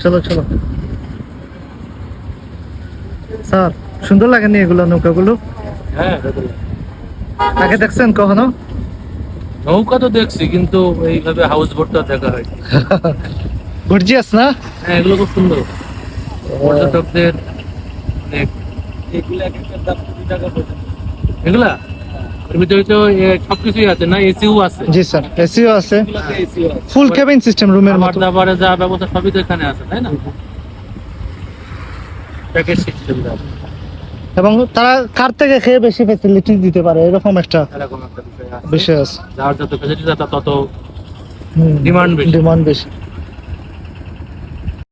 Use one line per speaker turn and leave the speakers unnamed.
চলো চলো স্যার, সুন্দর লাগেনি এগুলো নৌকাগুলো?
হ্যাঁ,
আগে দেখছেন কখনো?
নৌকা তো দেখছি, কিন্তু এইভাবে হাউস বোটটা দেখা হয়।
গর্জিয়াস না?
হ্যাঁ, এগুলো খুব সুন্দর। পর্যটকদের অনেক। এগুলা এক একটা দাম 2 টাকা পর্যন্ত। এগুলা এর ভিতরে তো সবকিছুই আছে না? এসিও আছে?
জি স্যার, এসিও আছে,
এগুলাতে এসিও আছে।
ফুল কেবিন সিস্টেম রুমের
খাবার
মতো।
দাবারে যা ব্যবস্থা সবই তো এখানে আছে, তাই না? প্যাকেজ সিস্টেম দেওয়া,
এবং তারা কার থেকে খেয়ে বেশি ফ্যাসিলিটি দিতে পারে এরকম একটা
এরকম একটা বিষয় আছে।
বিষয় আছে।
যার যত ফ্যাসিলিটি তত ডিমান্ড বেশি।
ডিমান্ড বেশি।